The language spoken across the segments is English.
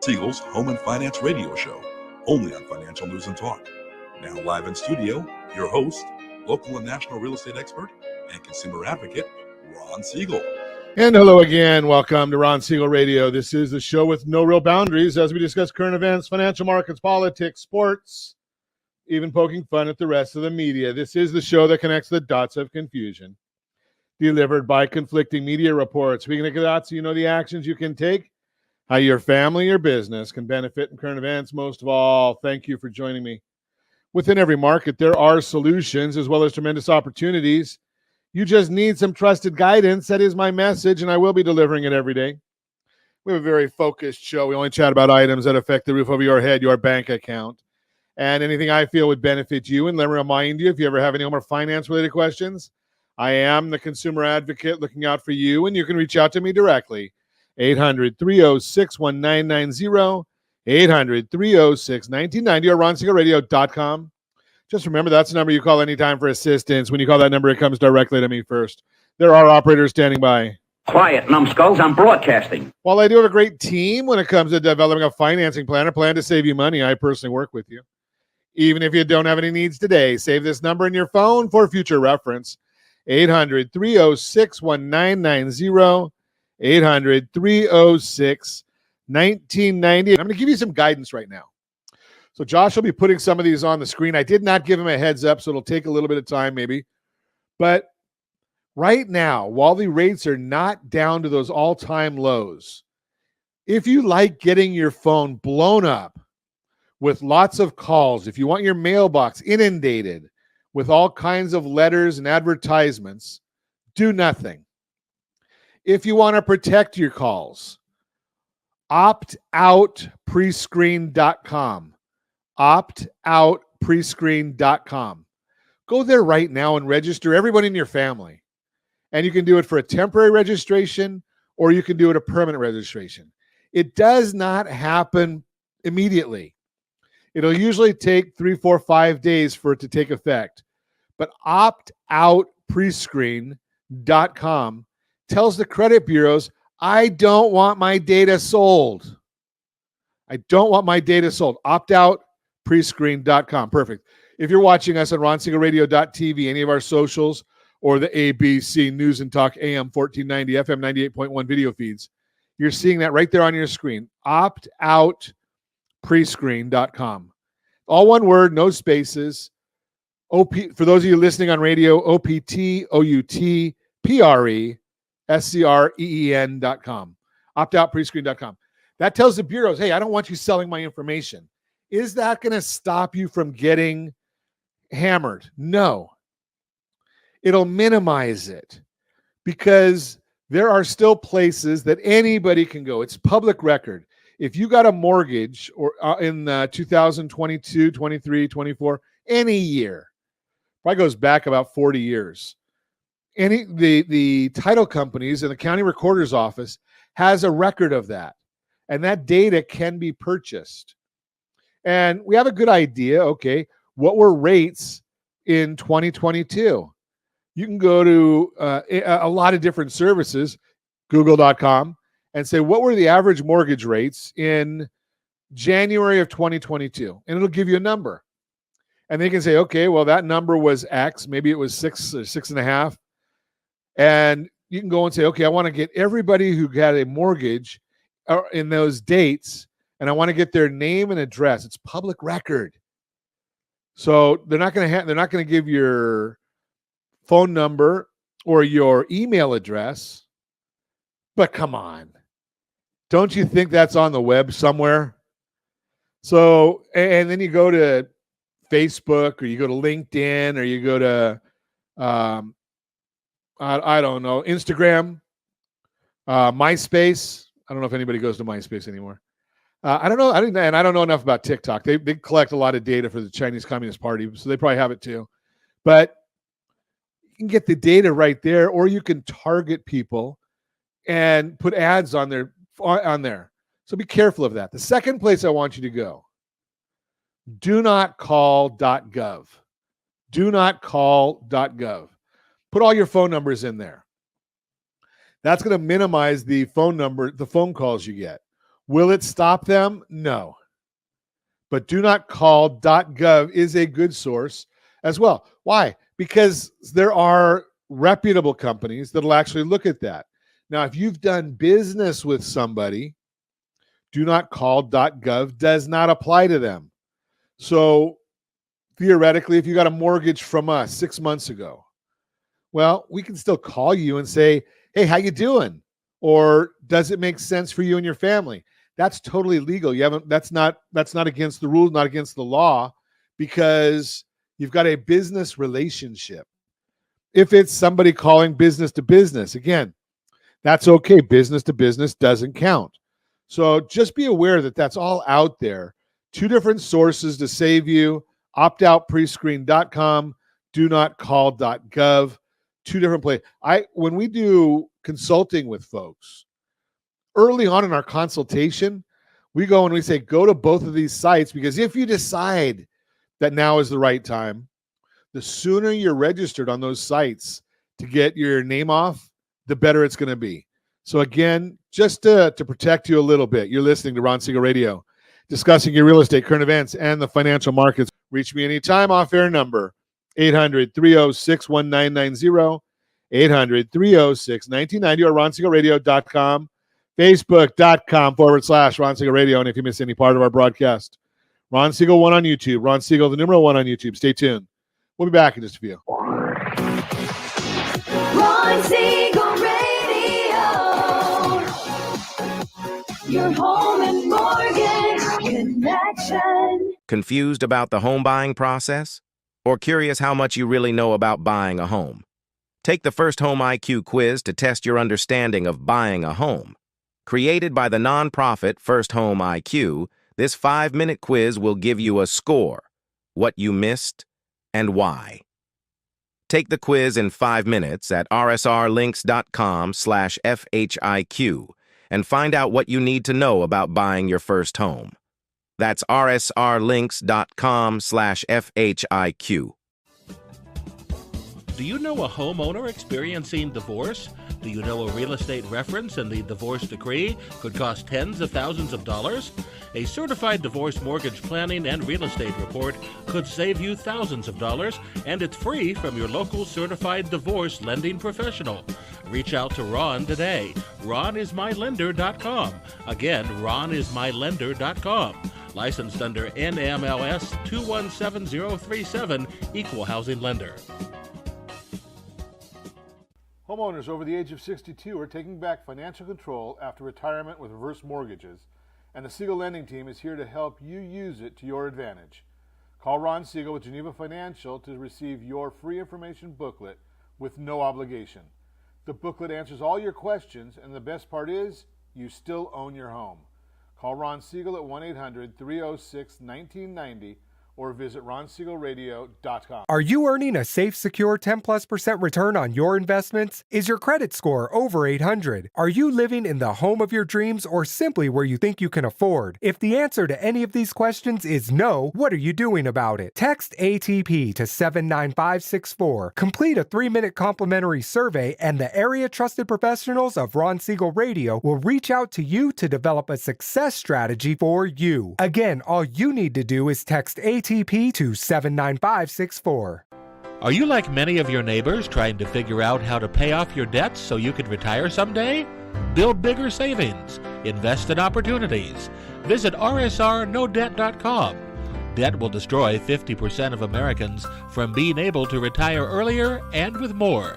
Siegel's Home and Finance Radio Show, only on Financial News and Talk. Now live in studio, your host, local and national real estate expert and consumer advocate, Ron Siegel. And hello again. Welcome to Ron Siegel Radio. This is the show with no real boundaries as we discuss current events, financial markets, politics, sports, even poking fun at the rest of the media. This is the show that connects the dots of confusion, delivered by conflicting media reports. Speaking of dots, you know the actions you can take, how your family or business can benefit in current events. Most of all, thank you for joining me. Within every market, there are solutions as well as tremendous opportunities. You just need some trusted guidance. That is my message, and I will be delivering it every day. We have a very focused show. We only chat about items that affect the roof over your head, your bank account, and anything I feel would benefit you. And let me remind you, if you ever have any more finance-related questions, I am the consumer advocate looking out for you, and you can reach out to me directly. 800-306-1990, 800-306-1990, or RonSiegelRadio.com. Just remember, that's the number you call anytime for assistance. When you call that number, it comes directly to me first. There are operators standing by. Quiet, numbskulls. I'm broadcasting. While I do have a great team when it comes to developing a financing plan, a plan to save you money, I personally work with you. Even if you don't have any needs today, save this number in your phone for future reference. 800-306-1990, 800-306-1990. I'm going to give you some guidance right now. So Josh will be putting some of these on the screen. I did not give him a heads up, so it'll take a little bit of time maybe. But right now, while the rates are not down to those all-time lows, if you like getting your phone blown up with lots of calls, if you want your mailbox inundated with all kinds of letters and advertisements, do nothing. If you want to protect your calls, optoutprescreen.com. optoutprescreen.com. Go there right now and register everyone in your family. And you can do it for a temporary registration or you can do it a permanent registration. It does not happen immediately. It'll usually take 3, 4, 5 days for it to take effect. But optoutprescreen.com tells the credit bureaus, I don't want my data sold. I don't want my data sold. Optoutprescreen.com. Perfect. If you're watching us on RonSiegelRadio.tv, any of our socials, or the ABC News and Talk AM 1490, FM 98.1 video feeds, you're seeing that right there on your screen. Optoutprescreen.com. All one word, no spaces. For those of you listening on radio, optoutprescreen.com. Optoutprescreen.com. That tells the bureaus, hey, I don't want you selling my information. Is that going to stop you from getting hammered? No. It'll minimize it because there are still places that anybody can go. It's public record. If you got a mortgage or in 2022, 23, 24, any year, probably goes back about 40 years. The title companies and the county recorder's office has a record of that. And that data can be purchased. And we have a good idea, okay, what were rates in 2022? You can go to a lot of different services, google.com, and say, what were the average mortgage rates in January of 2022? And it'll give you a number. And they can say, okay, well, that number was X. Maybe it was 6 or 6.5. And you can go and say, okay, I want to get everybody who got a mortgage in those dates, and I want to get their name and address. It's public record. So they're not going to give your phone number or your email address. But come on. Don't you think that's on the web somewhere? So, and then you go to Facebook or you go to LinkedIn or you go to, I don't know, Instagram, MySpace. I don't know if anybody goes to MySpace anymore. I don't know. I don't know enough about TikTok. They collect a lot of data for the Chinese Communist Party, so they probably have it too. But you can get the data right there, or you can target people and put ads on there. So be careful of that. The second place I want you to go, do not call.gov. Do not call.gov. Put all your phone numbers in there. That's going to minimize the phone calls you get. Will it stop them? No. But do not call.gov is a good source as well. Why? Because there are reputable companies that will actually look at that. Now, if you've done business with somebody, do not call.gov does not apply to them. So theoretically, if you got a mortgage from us 6 months ago, well, we can still call you and say, hey, how you doing? Or does it make sense for you and your family? That's totally legal. That's not against the rules, not against the law, because you've got a business relationship. If it's somebody calling business to business, again, that's okay. Business to business doesn't count. So just be aware that that's all out there. 2 different sources to save you: optoutprescreen.com, do not call.gov. 2 different places. When we do consulting with folks, early on in our consultation, we go and we say, go to both of these sites, because if you decide that now is the right time, the sooner you're registered on those sites to get your name off, the better it's going to be. So again, just to protect you a little bit, you're listening to Ron Siegel Radio, discussing your real estate, current events, and the financial markets. Reach me anytime. Off-air number, 800-306-1990, 800-306-1990, or ronsiegelradio.com, facebook.com/Ron Siegel Radio. And if you miss any part of our broadcast, Ron Siegel 1 on YouTube, Ron Siegel, the numeral 1 on YouTube. Stay tuned. We'll be back in just a few. Ron Siegel Radio, your home and mortgage connection. Confused about the home buying process? Or curious how much you really know about buying a home? Take the First Home IQ quiz to test your understanding of buying a home. Created by the nonprofit First Home IQ, this 5-minute quiz will give you a score, what you missed, and why. Take the quiz in 5 minutes at rsrlinks.com/FHIQ and find out what you need to know about buying your first home. That's rsrlinks.com/FHIQ. Do you know a homeowner experiencing divorce? Do you know a real estate reference and the divorce decree could cost tens of thousands of dollars? A certified divorce mortgage planning and real estate report could save you thousands of dollars, and it's free from your local certified divorce lending professional. Reach out to Ron today. RonIsMyLender.com. Again, RonIsMyLender.com. Licensed under NMLS 217037, Equal Housing Lender. Homeowners over the age of 62 are taking back financial control after retirement with reverse mortgages, and the Siegel Lending Team is here to help you use it to your advantage. Call Ron Siegel with Geneva Financial to receive your free information booklet with no obligation. The booklet answers all your questions, and the best part is, you still own your home. Call Ron Siegel at 1-800-306-1990 or visit ronsiegelradio.com. Are you earning a safe, secure 10+% return on your investments? Is your credit score over 800? Are you living in the home of your dreams or simply where you think you can afford? If the answer to any of these questions is no, what are you doing about it? Text ATP to 79564. Complete a 3-minute complimentary survey, and the area trusted professionals of Ron Siegel Radio will reach out to you to develop a success strategy for you. Again, all you need to do is text ATP to 79564. Are you like many of your neighbors trying to figure out how to pay off your debts so you could retire someday? Build bigger savings. Invest in opportunities. Visit rsrnodebt.com. Debt will destroy 50% of Americans from being able to retire earlier and with more.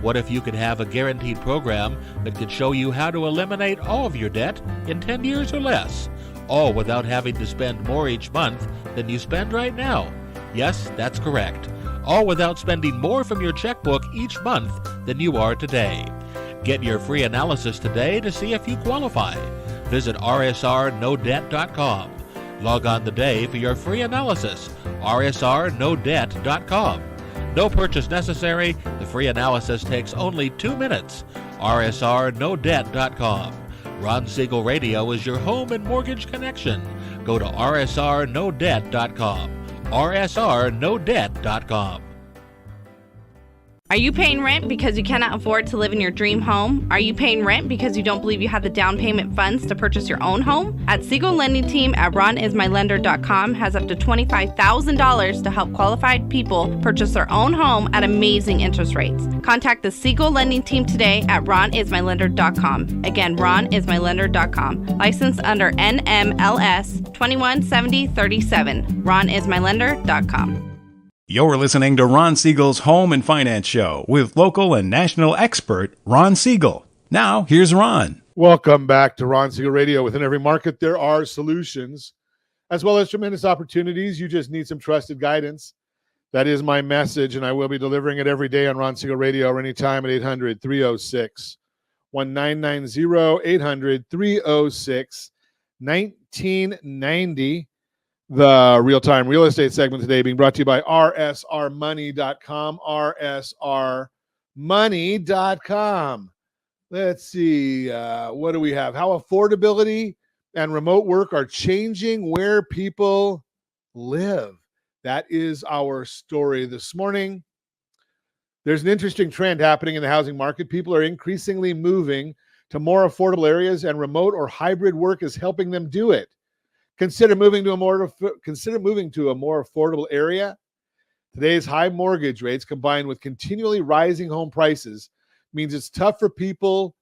What if you could have a guaranteed program that could show you how to eliminate all of your debt in 10 years or less? All without having to spend more each month than you spend right now. Yes, that's correct. All without spending more from your checkbook each month than you are today. Get your free analysis today to see if you qualify. Visit rsrnodebt.com. Log on today for your free analysis. rsrnodebt.com. No purchase necessary. The free analysis takes only 2 minutes. rsrnodebt.com. Ron Siegel Radio is your home and mortgage connection. Go to rsrnodebt.com. rsrnodebt.com. Are you paying rent because you cannot afford to live in your dream home? Are you paying rent because you don't believe you have the down payment funds to purchase your own home? At Siegel Lending Team at ronismylender.com has up to $25,000 to help qualified people purchase their own home at amazing interest rates. Contact the Siegel Lending Team today at ronismylender.com. Again, ronismylender.com. Licensed under NMLS 217037. ronismylender.com. You're listening to Ron Siegel's Home and Finance Show with local and national expert Ron Siegel. Now, here's Ron. Welcome back to Ron Siegel Radio. Within every market, there are solutions as well as tremendous opportunities. You just need some trusted guidance. That is my message, and I will be delivering it every day on Ron Siegel Radio or anytime at 800-306-1990, 800-306-1990. The real-time real estate segment today being brought to you by rsrmoney.com, rsrmoney.com. Let's see, what do we have? How affordability and remote work are changing where people live. That is our story this morning. There's an interesting trend happening in the housing market. People are increasingly moving to more affordable areas, and remote or hybrid work is helping them do it. Consider moving to a more affordable area. Today's high mortgage rates combined with continually rising home prices means it's tough for people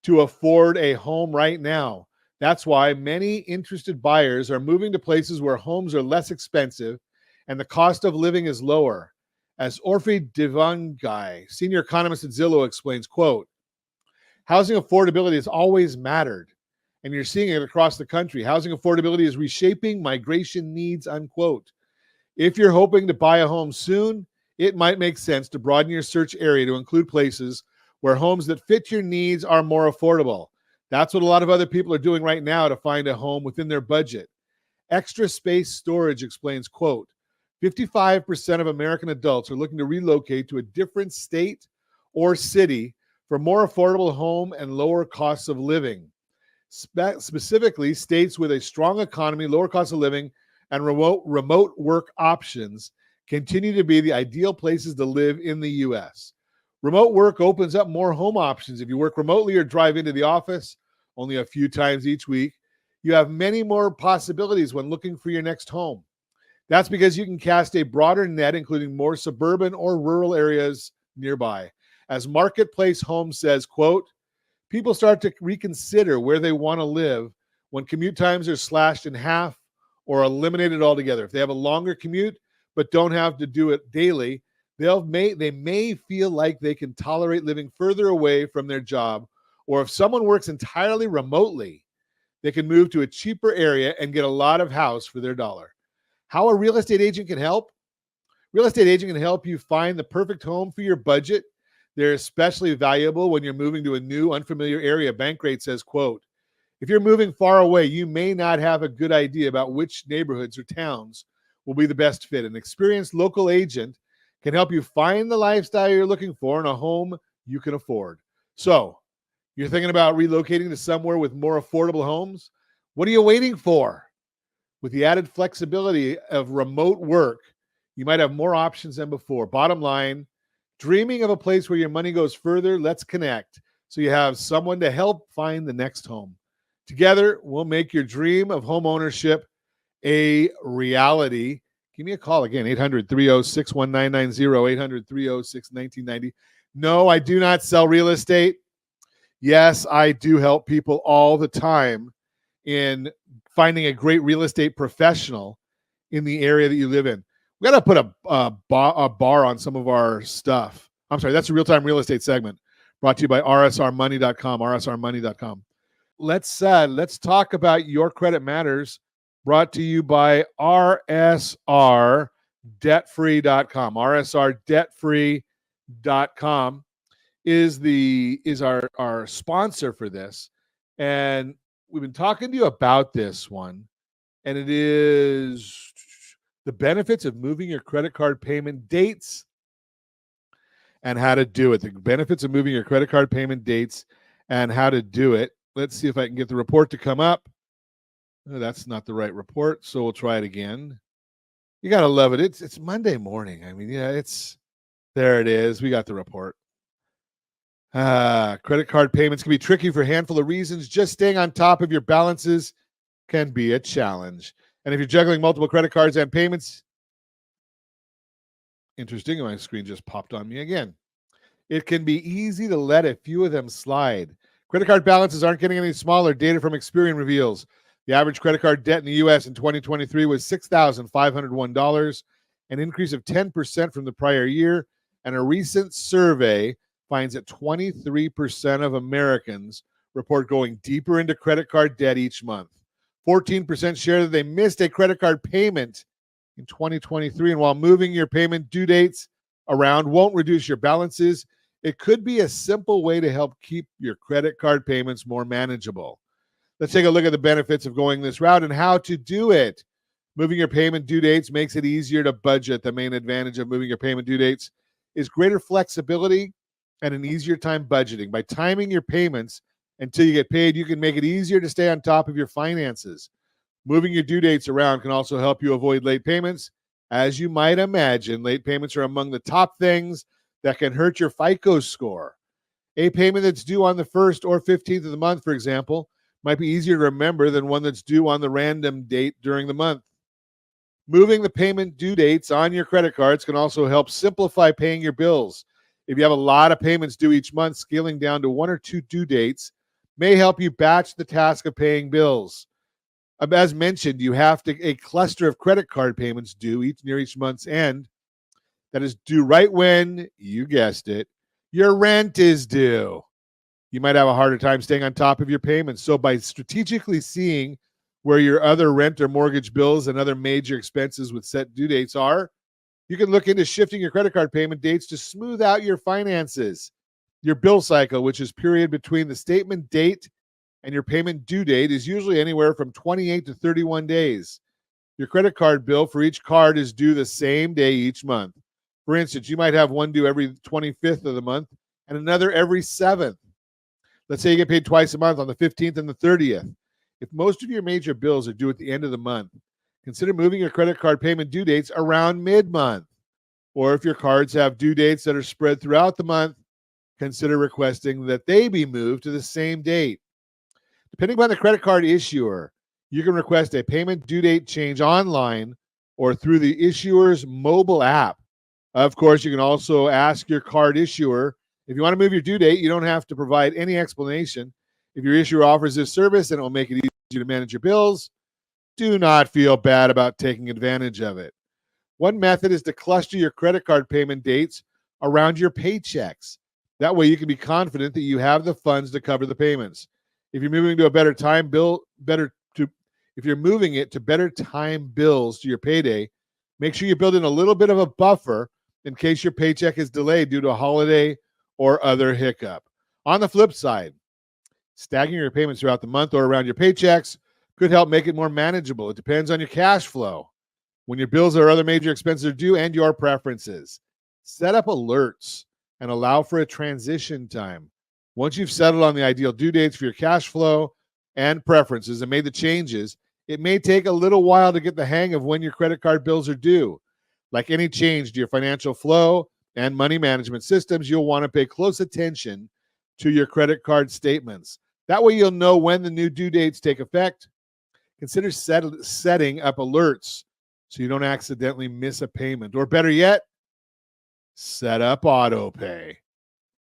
to afford a home right now. That's why many interested buyers are moving to places where homes are less expensive and the cost of living is lower. As Orphe Divangai, senior economist at Zillow, explains, quote, housing affordability has always mattered, and you're seeing it across the country. Housing affordability is reshaping migration needs, unquote. If you're hoping to buy a home soon, it might make sense to broaden your search area to include places where homes that fit your needs are more affordable. That's what a lot of other people are doing right now to find a home within their budget. Extra Space Storage explains, quote, 55% of American adults are looking to relocate to a different state or city for more affordable home and lower costs of living. Specifically, states with a strong economy, lower cost of living, and remote work options continue to be the ideal places to live in the U.S. Remote work opens up more home options. If you work remotely or drive into the office only a few times each week, you have many more possibilities when looking for your next home. That's because you can cast a broader net, including more suburban or rural areas nearby. As Marketplace Home says, quote, people start to reconsider where they want to live when commute times are slashed in half or eliminated altogether. If they have a longer commute but don't have to do it daily, they may feel like they can tolerate living further away from their job, or if someone works entirely remotely, they can move to a cheaper area and get a lot of house for their dollar. How a real estate agent can help? Real estate agent can help you find the perfect home for your budget. They're especially valuable when you're moving to a new, unfamiliar area. Bankrate says, quote, if you're moving far away, you may not have a good idea about which neighborhoods or towns will be the best fit. An experienced local agent can help you find the lifestyle you're looking for in a home you can afford. So, you're thinking about relocating to somewhere with more affordable homes? What are you waiting for? With the added flexibility of remote work, you might have more options than before. Bottom line, dreaming of a place where your money goes further? Let's connect so you have someone to help find the next home. Together, we'll make your dream of home ownership a reality. Give me a call again, 800-306-1990, 800-306-1990. No, I do not sell real estate. Yes, I do help people all the time in finding a great real estate professional in the area that you live in. We got to put a bar on some of our stuff. I'm sorry, that's a real-time real estate segment brought to you by rsrmoney.com, rsrmoney.com. Let's talk about Your Credit Matters, brought to you by rsrdebtfree.com. rsrdebtfree.com is our sponsor for this. And we've been talking to you about this one, and it is the benefits of moving your credit card payment dates and how to do it. The benefits of moving your credit card payment dates and how to do it. Let's see if I can get the report to come up. Oh, that's not the right report, so we'll try it again. You got to love it. It's Monday morning. I mean, yeah, it's There it is. We got the report. Credit card payments can be tricky for a handful of reasons. Just staying on top of your balances can be a challenge. And if you're juggling multiple credit cards and payments, interesting, my screen just popped on me again. It can be easy to let a few of them slide. Credit card balances aren't getting any smaller. Data from Experian reveals the average credit card debt in the U.S. in 2023 was $6,501, an increase of 10% from the prior year. And a recent survey finds that 23% of Americans report going deeper into credit card debt each month. 14% share that they missed a credit card payment in 2023. And while moving your payment due dates around won't reduce your balances, it could be a simple way to help keep your credit card payments more manageable. Let's take a look at the benefits of going this route and how to do it. Moving your payment due dates makes it easier to budget. The main advantage of moving your payment due dates is greater flexibility and an easier time budgeting. By timing your payments until you get paid, you can make it easier to stay on top of your finances. Moving your due dates around can also help you avoid late payments. As you might imagine, late payments are among the top things that can hurt your FICO score. A payment that's due on the 1st or 15th of the month, for example, might be easier to remember than one that's due on the random date during the month. Moving the payment due dates on your credit cards can also help simplify paying your bills. If you have a lot of payments due each month, scaling down to 1 or 2 due dates may help you batch the task of paying bills. As mentioned, you have a cluster of credit card payments due near each month's end that is due right when, you guessed it, your rent is due. You might have a harder time staying on top of your payments. So by strategically seeing where your other rent or mortgage bills and other major expenses with set due dates are, you can look into shifting your credit card payment dates to smooth out your finances. Your bill cycle, which is period between the statement date and your payment due date, is usually anywhere from 28 to 31 days. Your credit card bill for each card is due the same day each month. For instance, you might have one due every 25th of the month and another every 7th. Let's say you get paid twice a month on the 15th and the 30th. If most of your major bills are due at the end of the month, consider moving your credit card payment due dates around mid-month. Or if your cards have due dates that are spread throughout the month, consider requesting that they be moved to the same date. Depending upon the credit card issuer, you can request a payment due date change online or through the issuer's mobile app. Of course, you can also ask your card issuer. If you want to move your due date, you don't have to provide any explanation. If your issuer offers this service and it will make it easier to manage your bills, do not feel bad about taking advantage of it. One method is to cluster your credit card payment dates around your paychecks. That way you can be confident that you have the funds to cover the payments. If you're moving to a better time bill, if you're moving it to better time bills to your payday, make sure you build in a little bit of a buffer in case your paycheck is delayed due to a holiday or other hiccup. On the flip side, staggering your payments throughout the month or around your paychecks could help make it more manageable. It depends on your cash flow, when your bills or other major expenses are due, and your preferences. Set up alerts and allow for a transition time. Once you've settled on the ideal due dates for your cash flow and preferences and made the changes, it may take a little while to get the hang of when your credit card bills are due. Like any change to your financial flow and money management systems, you'll want to pay close attention to your credit card statements. That way you'll know when the new due dates take effect. Consider setting up alerts so you don't accidentally miss a payment. Or better yet, set up auto pay.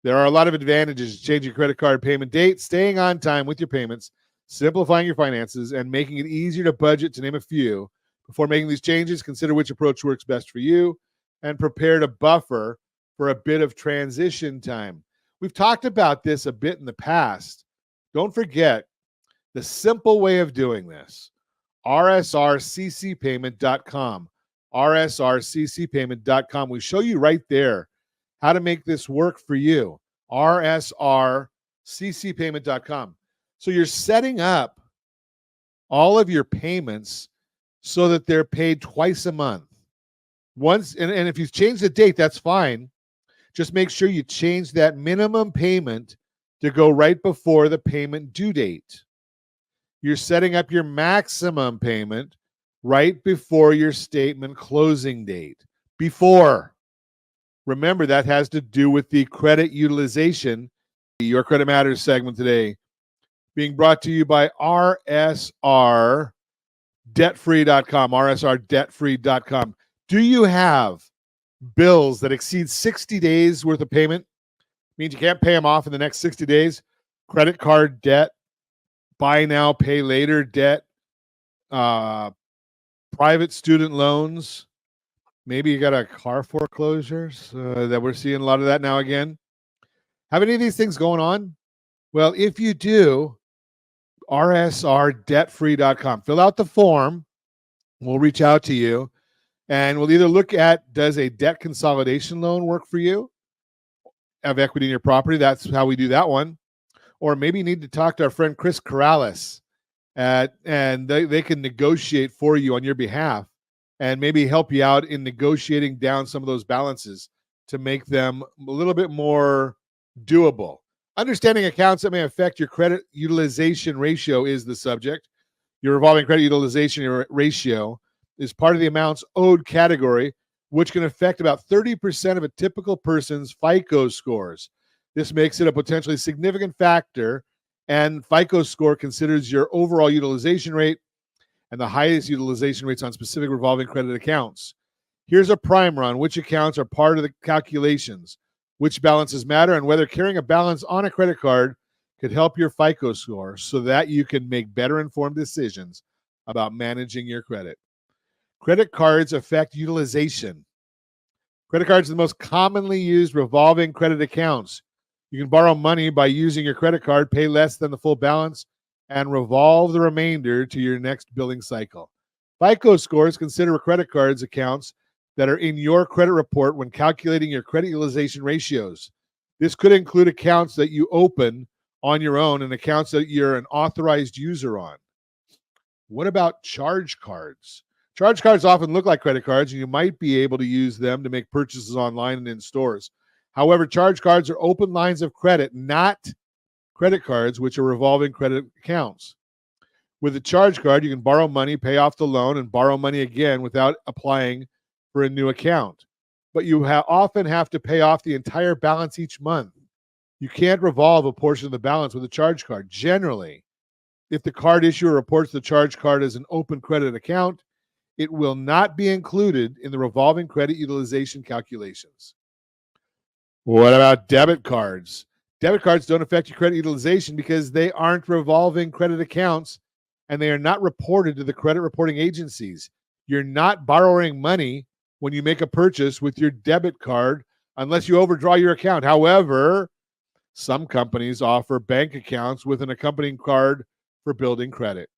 There are a lot of advantages to changing credit card payment dates, staying on time with your payments, simplifying your finances, and making it easier to budget, to name a few. Before making these changes, consider which approach works best for you and prepare to buffer for a bit of transition time. We've talked about this a bit in the past. Don't forget the simple way of doing this. rsrccpayment.com. rsrccpayment.com. We show you right there how to make this work for you. rsrccpayment.com. So you're setting up all of your payments so that they're paid twice a month. Once, and if you change the date, that's fine. Just make sure you change that minimum payment to go right before the payment due date. You're setting up your maximum payment right before your statement closing date. Before. Remember, that has to do with the credit utilization. Your Credit Matters segment today being brought to you by RSRDebtFree.com, RSRDebtFree.com. Do you have bills that exceed 60 days worth of payment? Means you can't pay them off in the next 60 days. Credit card debt, buy now, pay later debt, private student loans. Maybe you got a car foreclosures that we're seeing a lot of that now again. Have any of these things going on? Well, if you do, RSRDebtFree.com. Fill out the form. We'll reach out to you, and we'll either look at, does a debt consolidation loan work for you? Have equity in your property. That's how we do that one. Or maybe you need to talk to our friend Chris Corrales, and they can negotiate for you on your behalf and maybe help you out in negotiating down some of those balances to make them a little bit more doable. Understanding accounts that may affect your credit utilization ratio is the subject. Your revolving credit utilization ratio is part of the amounts owed category, which can affect about 30% of a typical person's FICO scores. This makes it a potentially significant factor, and FICO score considers your overall utilization rate and the highest utilization rates on specific revolving credit accounts. Here's a primer on which accounts are part of the calculations, which balances matter, and whether carrying a balance on a credit card could help your FICO score so that you can make better informed decisions about managing your credit. Credit cards affect utilization. Credit cards are the most commonly used revolving credit accounts. You can borrow money by using your credit card, pay less than the full balance, and revolve the remainder to your next billing cycle. FICO scores consider credit cards accounts that are in your credit report when calculating your credit utilization ratios. This could include accounts that you open on your own and accounts that you're an authorized user on. What about charge cards? Charge cards often look like credit cards, and you might be able to use them to make purchases online and in stores. However, charge cards are open lines of credit, not credit cards, which are revolving credit accounts. With a charge card, you can borrow money, pay off the loan, and borrow money again without applying for a new account. But you often have to pay off the entire balance each month. You can't revolve a portion of the balance with a charge card. Generally, if the card issuer reports the charge card as an open credit account, it will not be included in the revolving credit utilization calculations. What about debit cards? Debit cards don't affect your credit utilization because they aren't revolving credit accounts and they are not reported to the credit reporting agencies. You're not borrowing money when you make a purchase with your debit card unless you overdraw your account. However, some companies offer bank accounts with an accompanying card for building credit.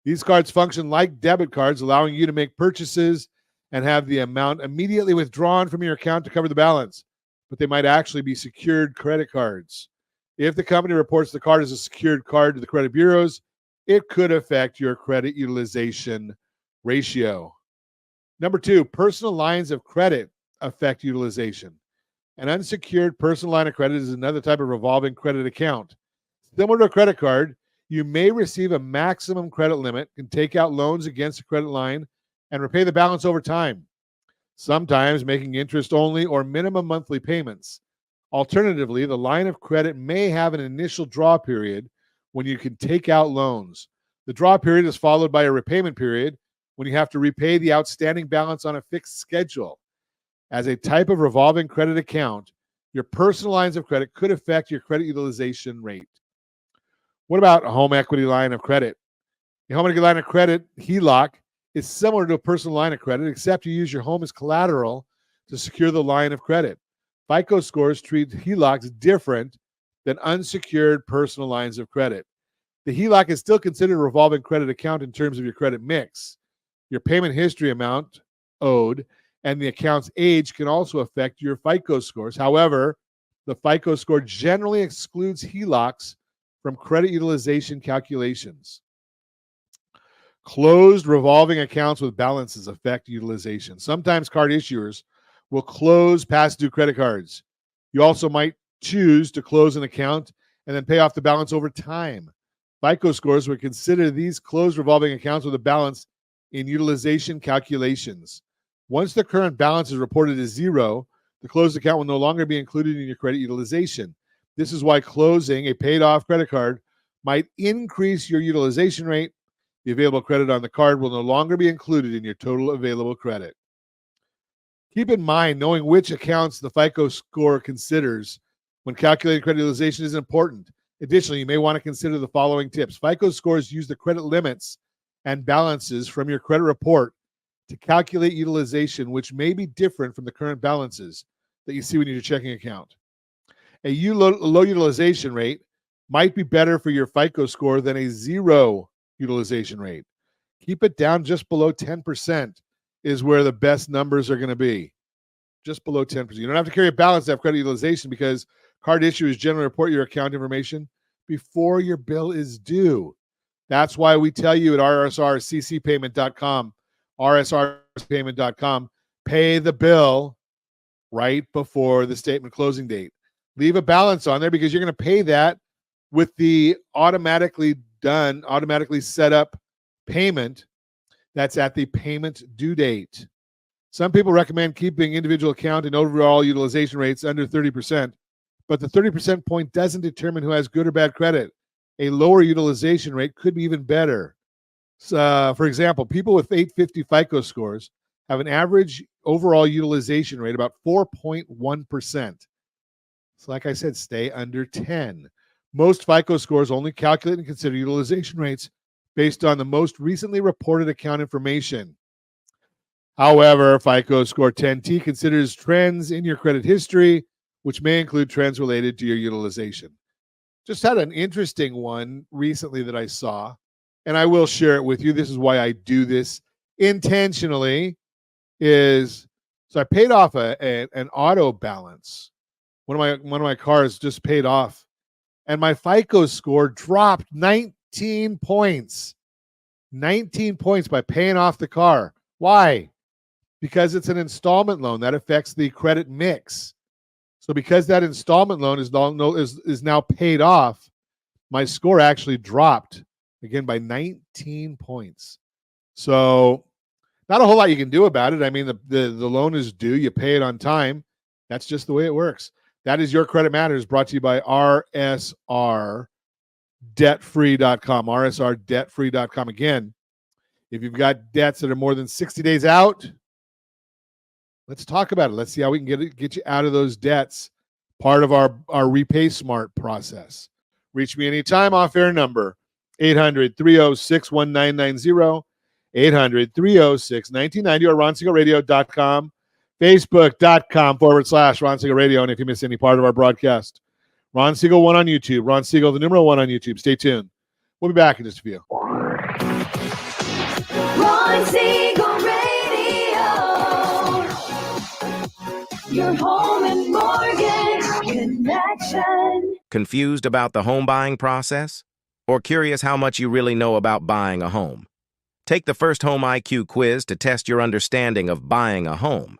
These cards function like debit cards, allowing you to make purchases and have the amount immediately withdrawn from your account to cover the balance, but they might actually be secured credit cards. If the company reports the card as a secured card to the credit bureaus, it could affect your credit utilization ratio. Number 2, personal lines of credit affect utilization. An unsecured personal line of credit is another type of revolving credit account. Similar to a credit card, you may receive a maximum credit limit, can take out loans against a credit line, and repay the balance over time, sometimes making interest only or minimum monthly payments. Alternatively, the line of credit may have an initial draw period when you can take out loans. The draw period is followed by a repayment period when you have to repay the outstanding balance on a fixed schedule. As a type of revolving credit account, your personal lines of credit could affect your credit utilization rate. What about a home equity line of credit? A home equity line of credit, HELOC, is similar to a personal line of credit, except you use your home as collateral to secure the line of credit. FICO scores treat HELOCs different than unsecured personal lines of credit. The HELOC is still considered a revolving credit account in terms of your credit mix. Your payment history amount owed and the account's age can also affect your FICO scores. However, the FICO score generally excludes HELOCs from credit utilization calculations. Closed revolving accounts with balances affect utilization. Sometimes card issuers will close past due credit cards. You also might choose to close an account and then pay off the balance over time. FICO scores would consider these closed revolving accounts with a balance in utilization calculations. Once the current balance is reported as zero, The closed account will no longer be included in your credit utilization. This is why closing a paid-off credit card might increase your utilization rate. The available credit on the card will no longer be included in your total available credit. Keep in mind, knowing which accounts the FICO score considers when calculating credit utilization is important. Additionally, you may want to consider the following tips. FICO scores use the credit limits and balances from your credit report to calculate utilization, which may be different from the current balances that you see when your checking account. A low utilization rate might be better for your FICO score than a zero utilization rate. Keep it down just below 10% is where the best numbers are going to be. Just below 10%. You don't have to carry a balance to have credit utilization because card issuers generally report your account information before your bill is due. That's why we tell you at rsrccpayment.com, rsrccpayment.com, pay the bill right before the statement closing date. Leave a balance on there because you're going to pay that with the automatically set up payment that's at the payment due date. Some people recommend keeping individual account and overall utilization rates under 30%, but the 30% point doesn't determine who has good or bad credit. A lower utilization rate could be even better. For example, people with 850 FICO scores have an average overall utilization rate about 4.1%. So like I said, stay under 10. Most FICO scores only calculate and consider utilization rates based on the most recently reported account information. However, FICO score 10T considers trends in your credit history, which may include trends related to your utilization. Just had an interesting one recently that I saw, and I will share it with you. This is why I do this intentionally. So I paid off an auto balance. One of my cars just paid off, and my FICO score dropped 19 points. 19 points by paying off the car. Why? Because it's an installment loan. That affects the credit mix. So because that installment loan is now paid off, my score actually dropped again by 19 points. So not a whole lot you can do about it. I mean, the loan is due. You pay it on time. That's just the way it works. That is Your Credit Matters, brought to you by rsrdebtfree.com. rsrdebtfree.com. Again, if you've got debts that are more than 60 days out, let's talk about it. Let's see how we can get you out of those debts. Part of our Repay Smart process. Reach me anytime. Off-air number 800-306-1990, 800-306-1990, or RonSiegelRadio.com, Facebook.com/Ron Siegel Radio. And if you miss any part of our broadcast, Ron Siegel 1 on YouTube, Ron Siegel, the numeral 1 on YouTube. Stay tuned. We'll be back in just a few. Ron Siegel Radio, your home and mortgage connection. Confused about the home buying process? Or curious how much you really know about buying a home? Take the First Home IQ quiz to test your understanding of buying a home.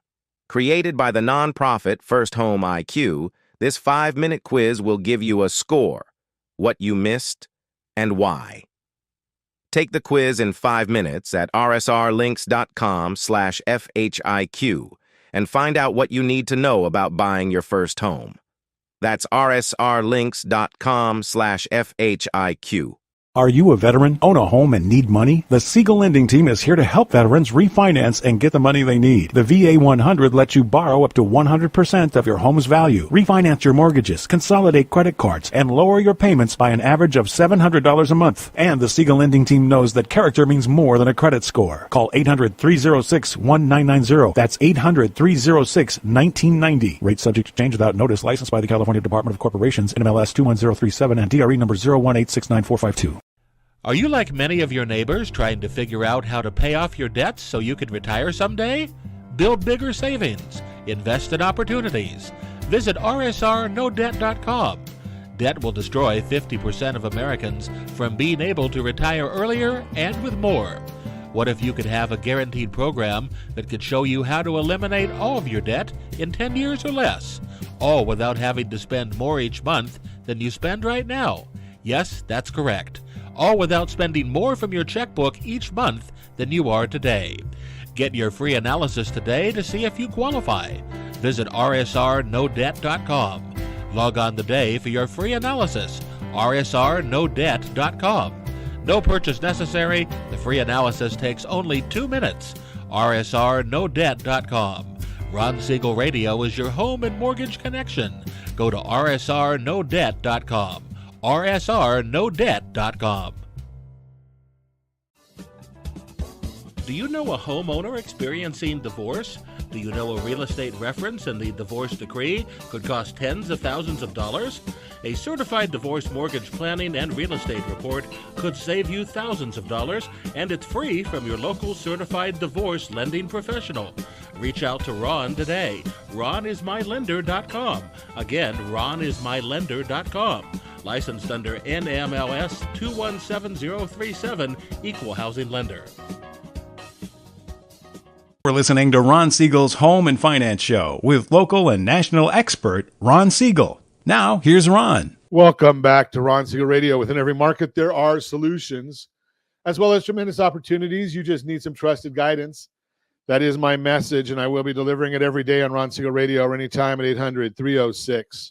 Created by the nonprofit First Home IQ, this 5-minute quiz will give you a score, what you missed, and why. Take the quiz in 5 minutes at rsrlinks.com/FHIQ and find out what you need to know about buying your first home. That's rsrlinks.com/FHIQ. Are you a veteran, own a home, and need money? The Siegel Lending Team is here to help veterans refinance and get the money they need. The VA 100 lets you borrow up to 100% of your home's value, refinance your mortgages, consolidate credit cards, and lower your payments by an average of $700 a month. And the Siegel Lending Team knows that character means more than a credit score. Call 800-306-1990. That's 800-306-1990. Rate subject to change without notice. Licensed by the California Department of Corporations, NMLS 21037, and DRE number 018694452. Are you like many of your neighbors trying to figure out how to pay off your debts so you can retire someday? Build bigger savings. Invest in opportunities. Visit rsrnodebt.com. Debt will destroy 50% of Americans from being able to retire earlier and with more. What if you could have a guaranteed program that could show you how to eliminate all of your debt in 10 years or less, all without having to spend more each month than you spend right now? Yes, that's correct. All without spending more from your checkbook each month than you are today. Get your free analysis today to see if you qualify. Visit rsrnodebt.com. Log on today for your free analysis. rsrnodebt.com. No purchase necessary. The free analysis takes only 2 minutes. rsrnodebt.com. Ron Siegel Radio is your home and mortgage connection. Go to rsrnodebt.com. rsrnodebt.com. Do you know a homeowner experiencing divorce? Do you know a real estate reference in the divorce decree could cost tens of thousands of dollars? A certified divorce mortgage planning and real estate report could save you thousands of dollars, and it's free from your local certified divorce lending professional. Reach out to Ron today. RonIsMyLender.com. Again, RonIsMyLender.com. Licensed under NMLS 217037, Equal Housing Lender. We're listening to Ron Siegel's Home and Finance Show with local and national expert Ron Siegel. Now, here's Ron. Welcome back to Ron Siegel Radio. Within every market, there are solutions as well as tremendous opportunities. You just need some trusted guidance. That is my message, and I will be delivering it every day on Ron Siegel Radio or anytime at 800-306-1990,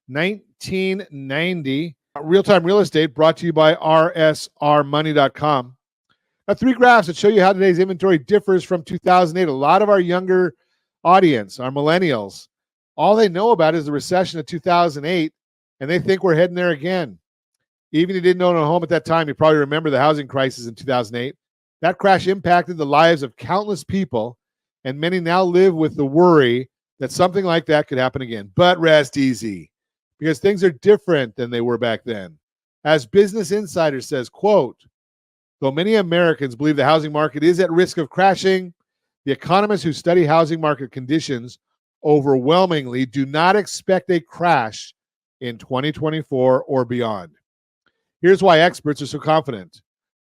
800-306-1990. Real-time real estate brought to you by rsrmoney.com. Now, 3 graphs that show you how today's inventory differs from 2008. A lot of our younger audience, our millennials, all they know about is the recession of 2008, and they think we're heading there again. Even if you didn't own a home at that time, you probably remember the housing crisis in 2008. That crash impacted the lives of countless people, and many now live with the worry that something like that could happen again. But rest easy, because things are different than they were back then. As Business Insider says, quote, though many Americans believe the housing market is at risk of crashing, the economists who study housing market conditions overwhelmingly do not expect a crash in 2024 or beyond. Here's why experts are so confident.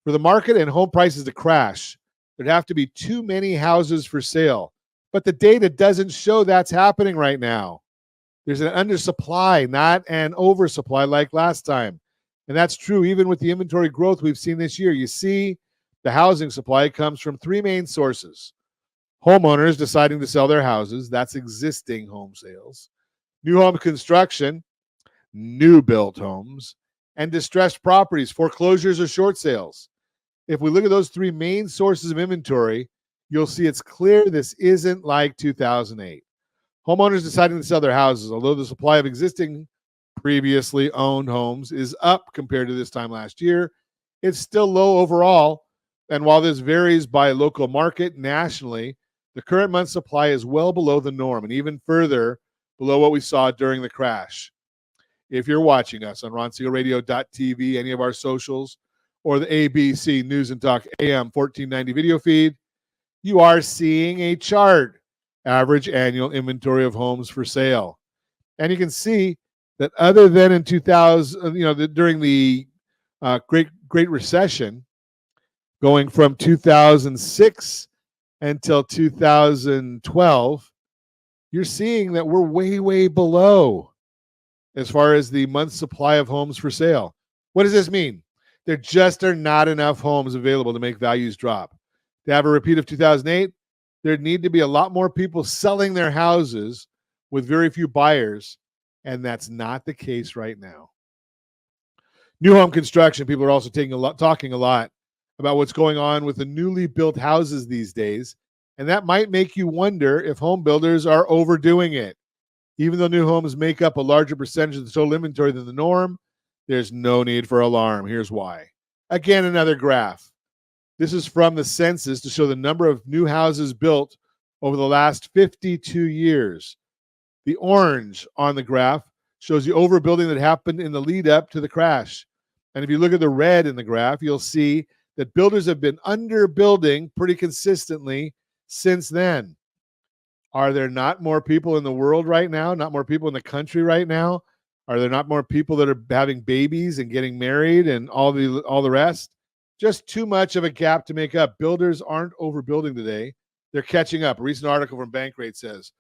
For the market and home prices to crash, there'd have to be too many houses for sale. But the data doesn't show that's happening right now. There's an undersupply, not an oversupply like last time. And that's true even with the inventory growth we've seen this year. You see, the housing supply comes from 3 main sources. Homeowners deciding to sell their houses, that's existing home sales. New home construction, new built homes, and distressed properties, foreclosures or short sales. If we look at those 3 main sources of inventory, you'll see it's clear this isn't like 2008. Homeowners deciding to sell their houses, although the supply of existing previously owned homes is up compared to this time last year, it's still low overall. And while this varies by local market nationally, the current month supply is well below the norm and even further below what we saw during the crash. If you're watching us on RonSiegelRadio.tv, any of our socials, or the ABC News and Talk AM 1490 video feed, you are seeing a chart. Average annual inventory of homes for sale. And you can see that other than in 2000, during the Great Recession, going from 2006 until 2012, you're seeing that we're way, way below as far as the month's supply of homes for sale. What does this mean? There just are not enough homes available to make values drop. To have a repeat of 2008, there'd need to be a lot more people selling their houses with very few buyers, and that's not the case right now. New home construction, people are also talking a lot about what's going on with the newly built houses these days, and that might make you wonder if home builders are overdoing it. Even though new homes make up a larger percentage of the total inventory than the norm, there's no need for alarm. Here's why. Again, another graph. This is from the census to show the number of new houses built over the last 52 years. The orange on the graph shows the overbuilding that happened in the lead up to the crash. And if you look at the red in the graph, you'll see that builders have been underbuilding pretty consistently since then. Are there not more people in the world right now? Not more people in the country right now? Are there not more people that are having babies and getting married and all the rest? Just too much of a gap to make up. Builders aren't overbuilding today. They're catching up. A recent article from Bankrate says,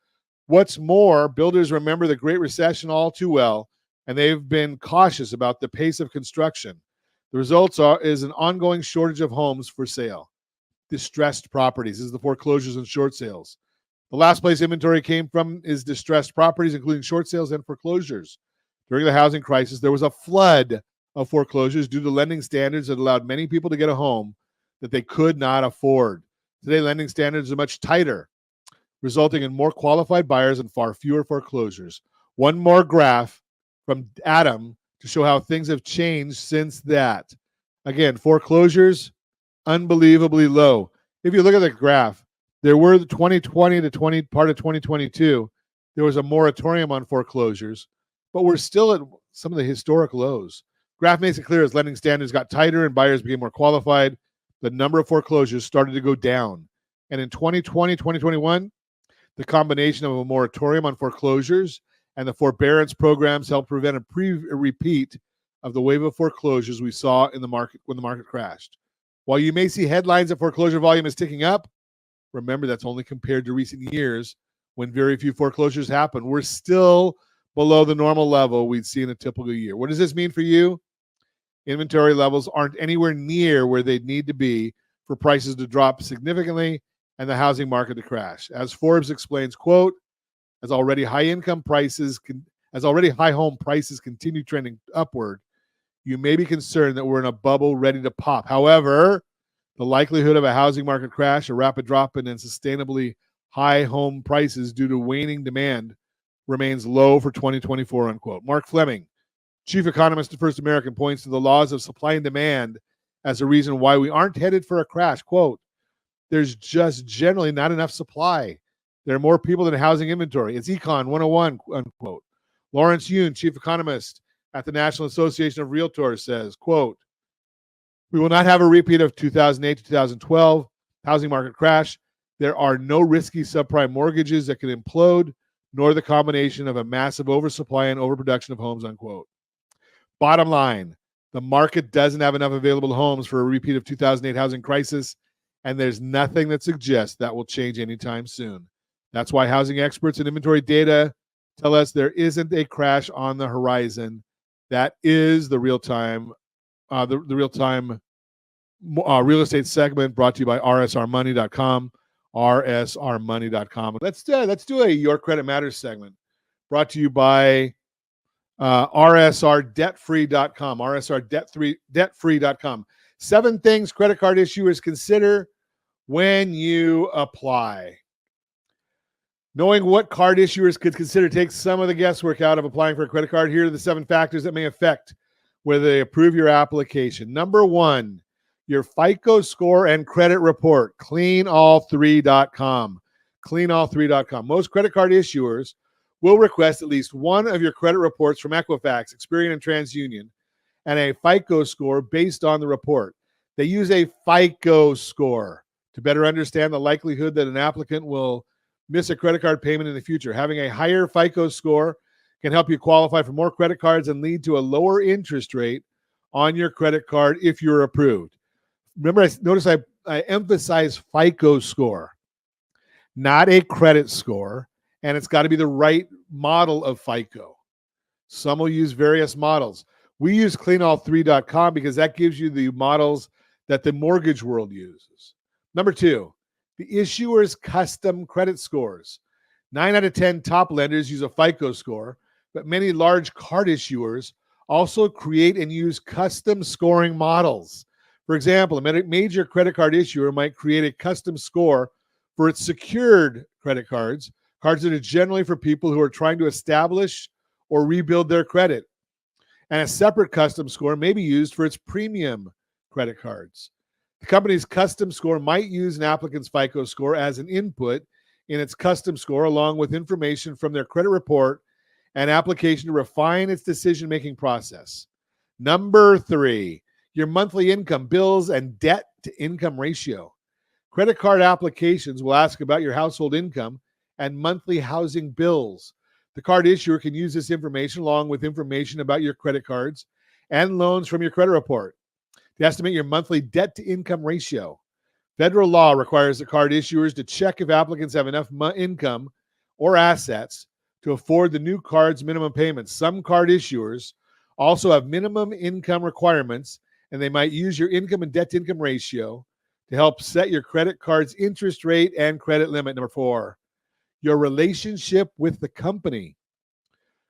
what's more, builders remember the Great Recession all too well, and they've been cautious about the pace of construction. The results is an ongoing shortage of homes for sale. distressed properties. This is the foreclosures and short sales. The last place inventory came from is distressed properties, including short sales and foreclosures. During the housing crisis, there was a flood of foreclosures due to lending standards that allowed many people to get a home that they could not afford. Today, lending standards are much tighter, resulting in more qualified buyers and far fewer foreclosures. One more graph from Adam to show how things have changed since that. Again, foreclosures, unbelievably low. If you look at the graph, there were the 2020 to part of 2022, there was a moratorium on foreclosures, but we're still at some of the historic lows. Graph makes it clear as lending standards got tighter and buyers became more qualified, the number of foreclosures started to go down. And in 2020, 2021, the combination of a moratorium on foreclosures and the forbearance programs helped prevent a repeat of the wave of foreclosures we saw in the market when the market crashed. While you may see headlines that foreclosure volume is ticking up, remember that's only compared to recent years when very few foreclosures happen. We're still below the normal level we'd see in a typical year. What does this mean for you? Inventory levels aren't anywhere near where they'd need to be for prices to drop significantly and the housing market to crash. As Forbes explains, quote, as already high home prices continue trending upward, you may be concerned that we're in a bubble ready to pop. However, the likelihood of a housing market crash, a rapid drop in sustainably high home prices due to waning demand remains low for 2024, unquote. Mark Fleming, chief economist at First American, points to the laws of supply and demand as a reason why we aren't headed for a crash. Quote, there's just generally not enough supply. There are more people than housing inventory. It's Econ 101, unquote. Lawrence Yun, chief economist at the National Association of Realtors, says, quote, we will not have a repeat of 2008 to 2012 housing market crash. There are no risky subprime mortgages that can implode, nor the combination of a massive oversupply and overproduction of homes, unquote. Bottom line, the market doesn't have enough available homes for a repeat of 2008 housing crisis, and there's nothing that suggests that will change anytime soon. That's why housing experts and inventory data tell us there isn't a crash on the horizon. That is the real-time real estate segment brought to you by rsrmoney.com, rsrmoney.com. Let's do a Your Credit Matters segment brought to you by rsrdebtfree.com, rsrdebtfree.com. 7 things credit card issuers consider when you apply. Knowing what card issuers could consider takes some of the guesswork out of applying for a credit card. Here are the 7 factors that may affect whether they approve your application. Number 1, your FICO score and credit report, cleanall3.com. Cleanall3.com. Most credit card issuers will request at least one of your credit reports from Equifax, Experian, and TransUnion, and a FICO score based on the report. They use a FICO score to better understand the likelihood that an applicant will miss a credit card payment in the future. Having a higher FICO score can help you qualify for more credit cards and lead to a lower interest rate on your credit card if you're approved. Remember, notice I emphasize FICO score, not a credit score, and it's got to be the right model of FICO. Some will use various models. We use cleanall3.com because that gives you the models that the mortgage world uses. Number 2, the issuer's custom credit scores. 9 out of 10 top lenders use a FICO score, but many large card issuers also create and use custom scoring models. For example, a major credit card issuer might create a custom score for its secured credit cards that are generally for people who are trying to establish or rebuild their credit. And a separate custom score may be used for its premium credit cards. The company's custom score might use an applicant's FICO score as an input in its custom score, along with information from their credit report and application to refine its decision-making process. Number 3, your monthly income, bills, and debt-to-income ratio. Credit card applications will ask about your household income and monthly housing bills. The card issuer can use this information along with information about your credit cards and loans from your credit report to estimate your monthly debt-to-income ratio. Federal law requires the card issuers to check if applicants have enough income or assets to afford the new card's minimum payments. Some card issuers also have minimum income requirements, and they might use your income and debt-to-income ratio to help set your credit card's interest rate and credit limit. Number 4, your relationship with the company.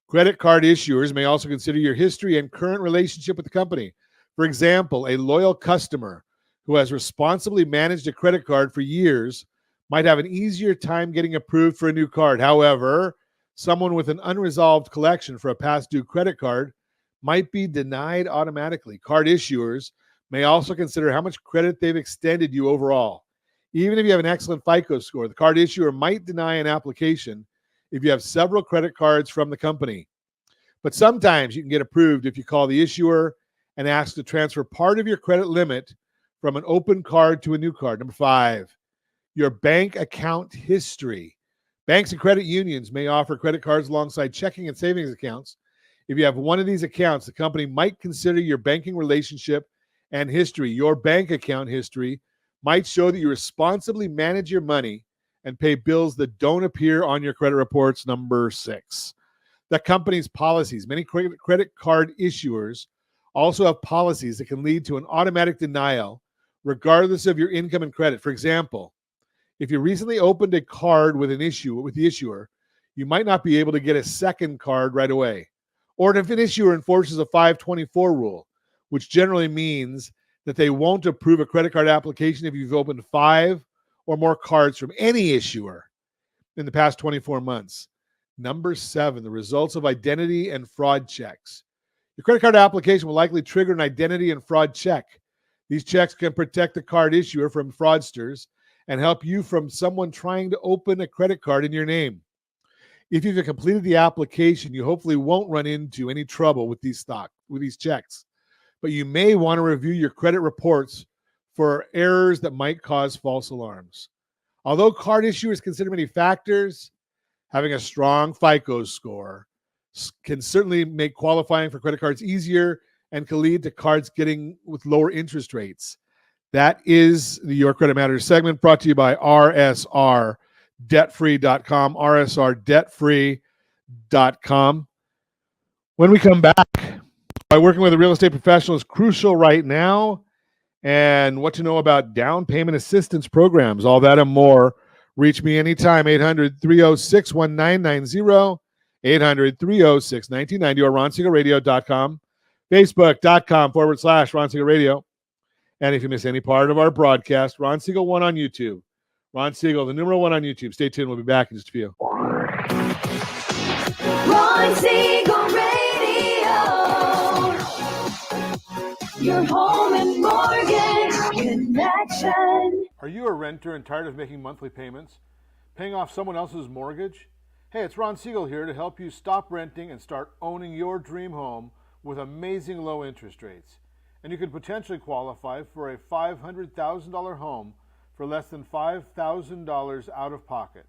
Credit card issuers may also consider your history and current relationship with the company. For example, a loyal customer who has responsibly managed a credit card for years might have an easier time getting approved for a new card. However, someone with an unresolved collection for a past due credit card might be denied automatically. Card issuers may also consider how much credit they've extended you overall. Even if you have an excellent FICO score, the card issuer might deny an application if you have several credit cards from the company. But sometimes you can get approved if you call the issuer and ask to transfer part of your credit limit from an open card to a new card. Number 5, your bank account history. Banks and credit unions may offer credit cards alongside checking and savings accounts. If you have one of these accounts, the company might consider your banking relationship and history. Your bank account history might show that you responsibly manage your money and pay bills that don't appear on your credit reports. Number 6, the company's policies. Many credit card issuers also have policies that can lead to an automatic denial regardless of your income and credit. For example, if you recently opened a card with the issuer, you might not be able to get a second card right away. Or if an issuer enforces a 524 rule, which generally means that they won't approve a credit card application if you've opened 5 or more cards from any issuer in the past 24 months. Number 7, the results of identity and fraud checks. Your credit card application will likely trigger an identity and fraud check. These checks can protect the card issuer from fraudsters and help you from someone trying to open a credit card in your name. If you've completed the application, you hopefully won't run into any trouble with these checks. But you may want to review your credit reports for errors that might cause false alarms. Although card issuers consider many factors, having a strong FICO score can certainly make qualifying for credit cards easier and can lead to cards getting with lower interest rates. That is the Your Credit Matters segment, brought to you by rsrdebtfree.com, rsrdebtfree.com. When we come back, by working with a real estate professional is crucial right now, and what to know about down payment assistance programs, all that and more. Reach me anytime, 800-306-1990, 800-306-1990, or ronsiegelradio.com, facebook.com/Ron Siegel Radio. And if you miss any part of our broadcast, Ron Siegel 1 on YouTube. Ron Siegel, the number 1 on YouTube. Stay tuned. We'll be back in just a few. Ron Siegel Radio. Your home and mortgage connection. Are you a renter and tired of making monthly payments? Paying off someone else's mortgage? Hey, it's Ron Siegel here to help you stop renting and start owning your dream home with amazing low interest rates. And you could potentially qualify for a $500,000 home for less than $5,000 out of pocket.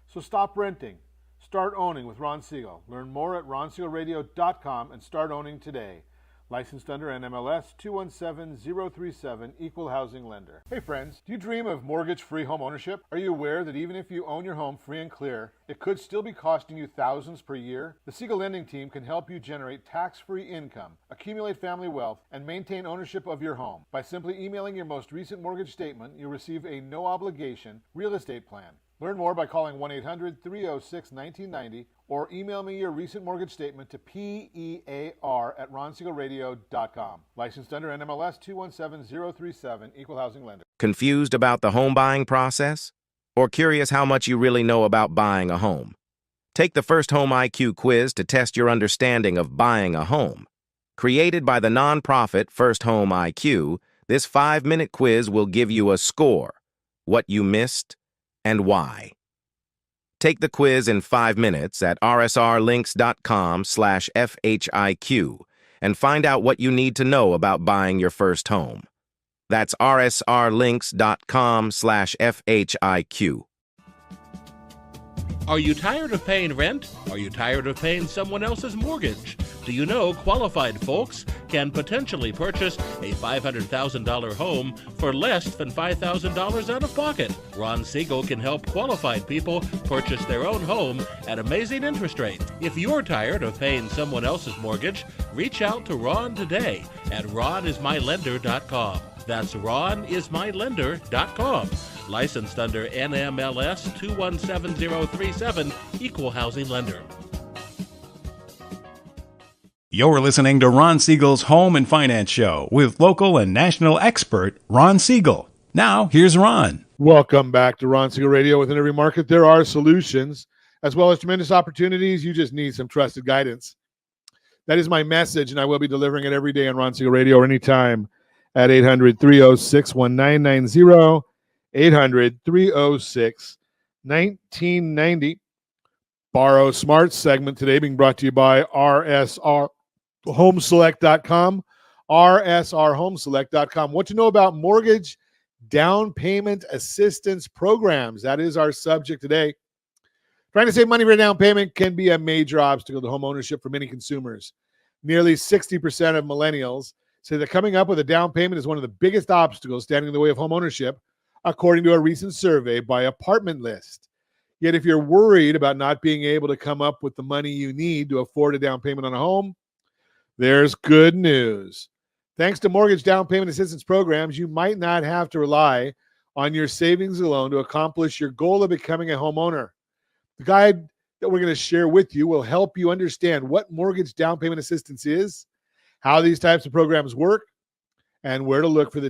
So stop renting. Start owning with Ron Siegel. Learn more at ronsiegelradio.com and start owning today. Licensed under NMLS 217037, Equal Housing Lender. Hey friends, do you dream of mortgage-free home ownership? Are you aware that even if you own your home free and clear, it could still be costing you thousands per year? The Siegel Lending Team can help you generate tax-free income, accumulate family wealth, and maintain ownership of your home. By simply emailing your most recent mortgage statement, you'll receive a no-obligation real estate plan. Learn more by calling 1-800-306-1990 or email me your recent mortgage statement to PEAR@ronsiegelradio.com. Licensed under NMLS 217037, Equal Housing Lender. Confused about the home buying process? Or curious how much you really know about buying a home? Take the first Home IQ quiz to test your understanding of buying a home. Created by the nonprofit First Home IQ, this 5-minute quiz will give you a score, what you missed, and why. Take the quiz in 5 minutes at rsrlinks.com/FHIQ and find out what you need to know about buying your first home. That's rsrlinks.com/FHIQ. Are you tired of paying rent? Are you tired of paying someone else's mortgage? Do you know qualified folks can potentially purchase a $500,000 home for less than $5,000 out of pocket? Ron Siegel can help qualified people purchase their own home at amazing interest rates. If you're tired of paying someone else's mortgage, reach out to Ron today at ronismylender.com. That's ronismylender.com. Licensed under NMLS 217037, Equal Housing Lender. You're listening to Ron Siegel's Home and Finance Show with local and national expert Ron Siegel. Now, here's Ron. Welcome back to Ron Siegel Radio. Within every market, there are solutions as well as tremendous opportunities. You just need some trusted guidance. That is my message, and I will be delivering it every day on Ron Siegel Radio or anytime at 800-306-1990, 800-306-1990. Borrow Smart segment today being brought to you by rsrhomeselect.com, rsrhomeselect.com. What to know about mortgage down payment assistance programs. That is our subject today. Trying to save money for a down payment can be a major obstacle to home ownership for many consumers. Nearly 60% of millennials say that coming up with a down payment is one of the biggest obstacles standing in the way of home ownership, according to a recent survey by Apartment List. Yet if you're worried about not being able to come up with the money you need to afford a down payment on a home, there's good news. Thanks to mortgage down payment assistance programs, you might not have to rely on your savings alone to accomplish your goal of becoming a homeowner. The guide that we're going to share with you will help you understand what mortgage down payment assistance is, how these types of programs work, and where to look for the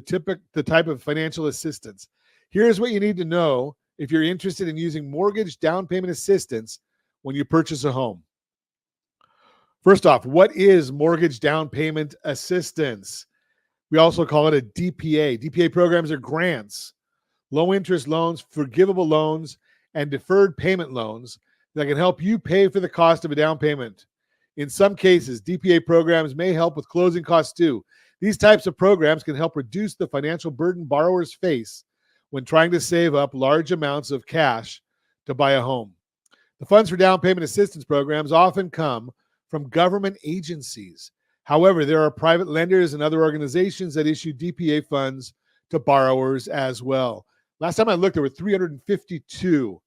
type of financial assistance. Here's what you need to know if you're interested in using mortgage down payment assistance when you purchase a home. First off, what is mortgage down payment assistance? We also call it a DPA. DPA programs are grants, low-interest loans, forgivable loans, and deferred payment loans that can help you pay for the cost of a down payment. In some cases, DPA programs may help with closing costs too. These types of programs can help reduce the financial burden borrowers face when trying to save up large amounts of cash to buy a home. The funds for down payment assistance programs often come from government agencies. However, there are private lenders and other organizations that issue DPA funds to borrowers as well. Last time I looked, there were 352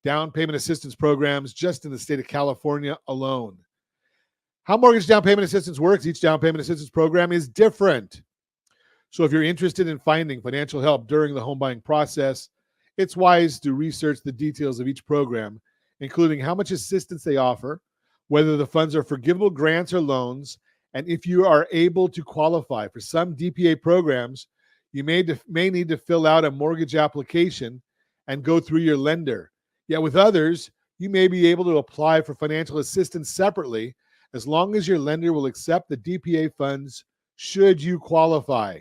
down payment assistance programs just in the state of California alone. How mortgage down payment assistance works, each down payment assistance program is different. So if you're interested in finding financial help during the home buying process, it's wise to research the details of each program, including how much assistance they offer, whether the funds are forgivable grants or loans, and if you are able to qualify. For some DPA programs, you may need to fill out a mortgage application and go through your lender. Yet with others, you may be able to apply for financial assistance separately as long as your lender will accept the DPA funds should you qualify.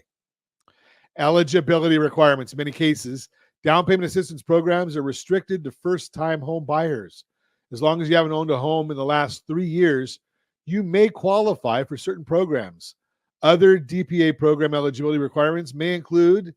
Eligibility requirements. In many cases, down payment assistance programs are restricted to first-time home buyers. As long as you haven't owned a home in the last 3 years, you may qualify for certain programs. Other DPA program eligibility requirements may include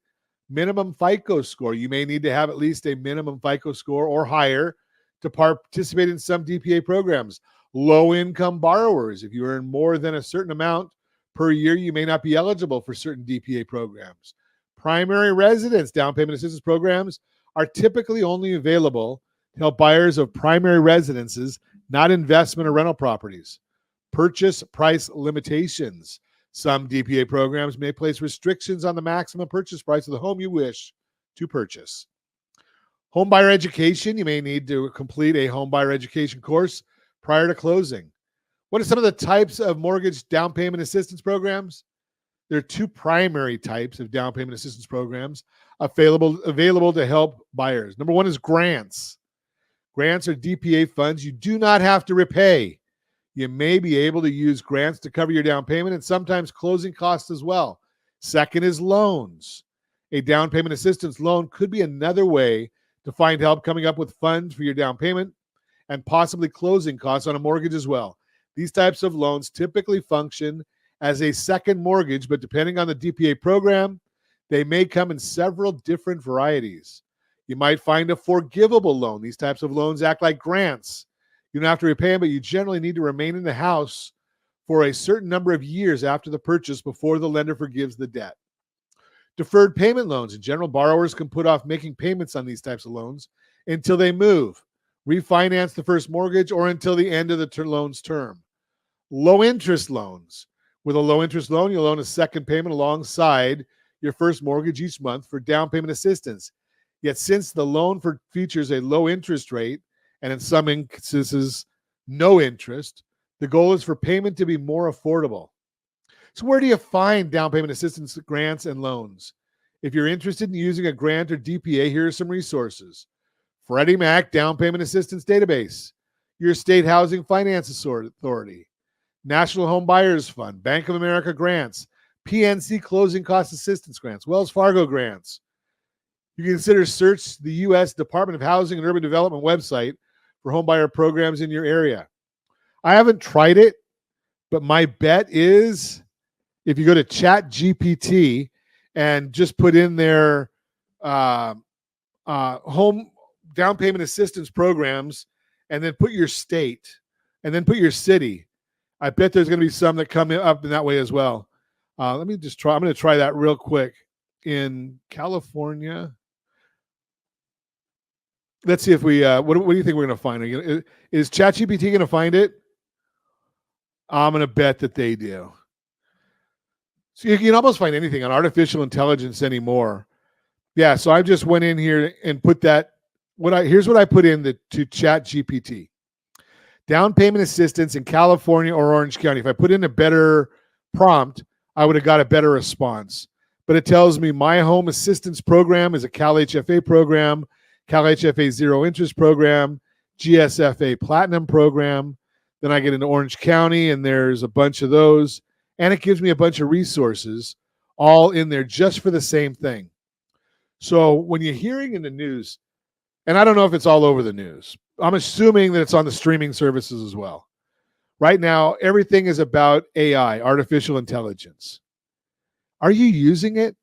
minimum FICO score. You may need to have at least a minimum FICO score or higher to participate in some DPA programs. Low-income borrowers. If you earn more than a certain amount per year, you may not be eligible for certain DPA programs. Primary residence down payment assistance programs are typically only available to help buyers of primary residences, not investment or rental properties. Purchase price limitations. Some DPA programs may place restrictions on the maximum purchase price of the home you wish to purchase. Home buyer education. You may need to complete a home buyer education course prior to closing. What are some of the types of mortgage down payment assistance programs? There are two primary types of down payment assistance programs available to help buyers. Number one is grants. Grants are DPA funds you do not have to repay. You may be able to use grants to cover your down payment and sometimes closing costs as well. Second is loans. A down payment assistance loan could be another way to find help coming up with funds for your down payment and possibly closing costs on a mortgage as well. These types of loans typically function as a second mortgage, but depending on the DPA program, they may come in several different varieties. You might find a forgivable loan. These types of loans act like grants. You don't have to repay them, but you generally need to remain in the house for a certain number of years after the purchase before the lender forgives the debt. Deferred payment loans. In general, borrowers can put off making payments on these types of loans until they move, refinance the first mortgage, or until the end of the loan's term. Low interest loans. With a low interest loan, you'll own a second payment alongside your first mortgage each month for down payment assistance. Yet since the loan features a low interest rate, and in some instances, no interest, the goal is for payment to be more affordable. So where do you find down payment assistance grants and loans? If you're interested in using a grant or DPA, here are some resources. Freddie Mac Down Payment Assistance Database, your state housing finance authority, National Home Buyers Fund, Bank of America grants, PNC closing cost assistance grants, Wells Fargo grants. You can consider search the U.S. Department of Housing and Urban Development website for home buyer programs in your area. I haven't tried it, but my bet is if you go to ChatGPT and just put in their home down payment assistance programs and then put your state and then put your city, I bet there's going to be some that come up in that way as well. Let me just try. I'm going to try that real quick. In California, let's see if we, what do you think we're going to find? Is ChatGPT going to find it? I'm going to bet that they do. So you can almost find anything on artificial intelligence anymore. Yeah, so I just went in here and put that. Here's what I put in to ChatGPT. Down payment assistance in California or Orange County. If I put in a better prompt, I would have got a better response. But it tells me my home assistance program is a Cal HFA program, Cal HFA zero interest program, GSFA platinum program. Then I get into Orange County and there's a bunch of those. And it gives me a bunch of resources all in there just for the same thing. So when you're hearing in the news, and I don't know if it's all over the news, I'm assuming that it's on the streaming services as well. Right now, everything is about AI, artificial intelligence. Are you using it?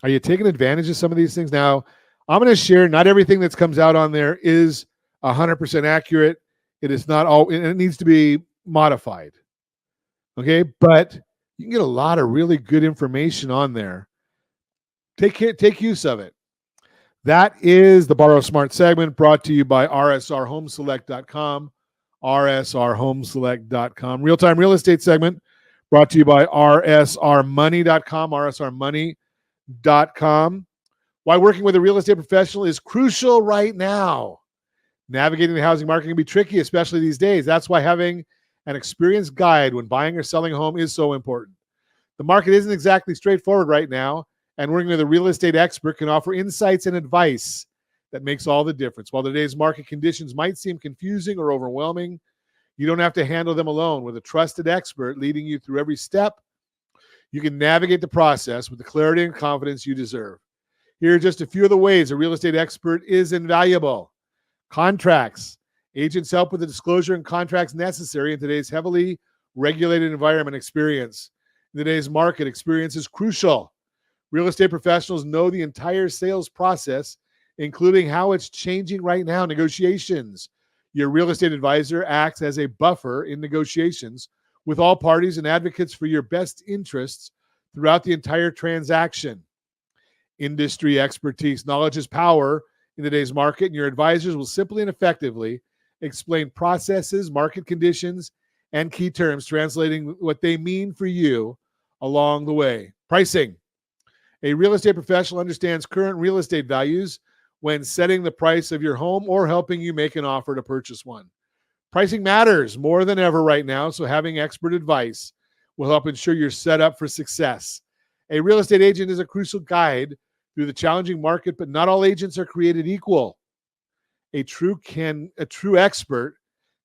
Are you taking advantage of some of these things? Now, I'm going to share not everything that comes out on there is 100% accurate. It is not all, and it needs to be modified. Okay, but you can get a lot of really good information on there. Take use of it. That is the Borrow Smart segment brought to you by rsrhomeselect.com. rsrhomeselect.com. Real-time real estate segment brought to you by rsrmoney.com. rsrmoney.com. Why working with a real estate professional is crucial right now. Navigating the housing market can be tricky, especially these days. That's why having an experienced guide when buying or selling a home is so important. The market isn't exactly straightforward right now, and working with a real estate expert can offer insights and advice that makes all the difference. While today's market conditions might seem confusing or overwhelming, you don't have to handle them alone. With a trusted expert leading you through every step, you can navigate the process with the clarity and confidence you deserve. Here are just a few of the ways a real estate expert is invaluable. Contracts. Agents help with the disclosure and contracts necessary in today's heavily regulated environment. Experience. In today's market, experience is crucial. Real estate professionals know the entire sales process, including how it's changing right now. Negotiations. Your real estate advisor acts as a buffer in negotiations with all parties and advocates for your best interests throughout the entire transaction. Industry expertise. Knowledge is power in today's market, and your advisors will simply and effectively explain processes, market conditions, and key terms, translating what they mean for you along the way. Pricing. A real estate professional understands current real estate values when setting the price of your home or helping you make an offer to purchase one. Pricing matters more than ever right now, so having expert advice will help ensure you're set up for success. A real estate agent is a crucial guide through the challenging market, but not all agents are created equal. A true expert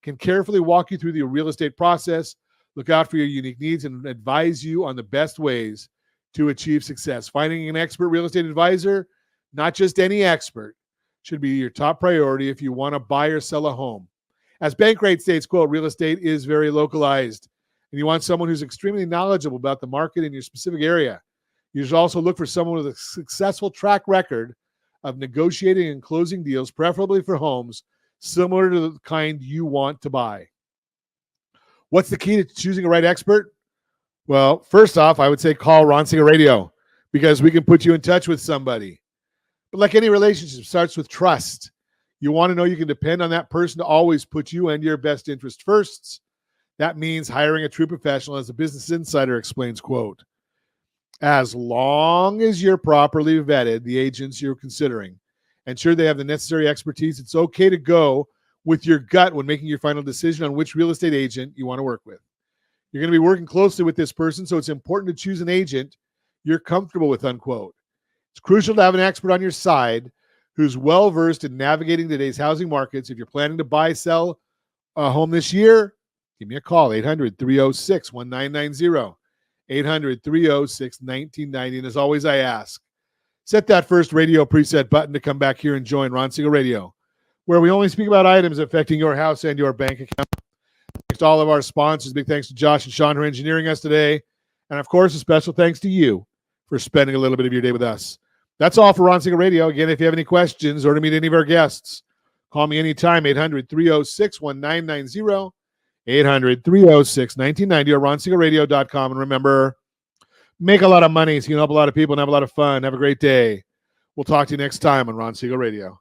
can carefully walk you through the real estate process, look out for your unique needs, and advise you on the best ways to achieve success. Finding an expert real estate advisor, not just any expert, should be your top priority if you want to buy or sell a home. As Bankrate states, quote, real estate is very localized, and you want someone who's extremely knowledgeable about the market in your specific area. You should also look for someone with a successful track record of negotiating and closing deals, preferably for homes similar to the kind you want to buy. What's the key to choosing a right expert? Well, first off, I would say call Ron Singer Radio because we can put you in touch with somebody. But like any relationship, it starts with trust. You want to know you can depend on that person to always put you and your best interest first. That means hiring a true professional, as the Business Insider explains, quote, As long as you're properly vetted, the agents you're considering, and sure they have the necessary expertise, it's okay to go with your gut when making your final decision on which real estate agent you want to work with. You're going to be working closely with this person, so it's important to choose an agent you're comfortable with, unquote. It's crucial to have an expert on your side who's well-versed in navigating today's housing markets. If you're planning to buy, sell a home this year, give me a call, 800-306-1990, 800-306-1990. And as always, I ask, set that first radio preset button to come back here and join Ron Siegel Radio, where we only speak about items affecting your house and your bank account. Thanks to all of our sponsors. Big thanks to Josh and Sean for engineering us today. And of course, a special thanks to you for spending a little bit of your day with us. That's all for Ron Siegel Radio. Again, if you have any questions or to meet any of our guests, call me anytime, 800-306-1990, 800-306-1990, or ronsiegelradio.com. And remember, make a lot of money so you can help a lot of people and have a lot of fun. Have a great day. We'll talk to you next time on Ron Siegel Radio.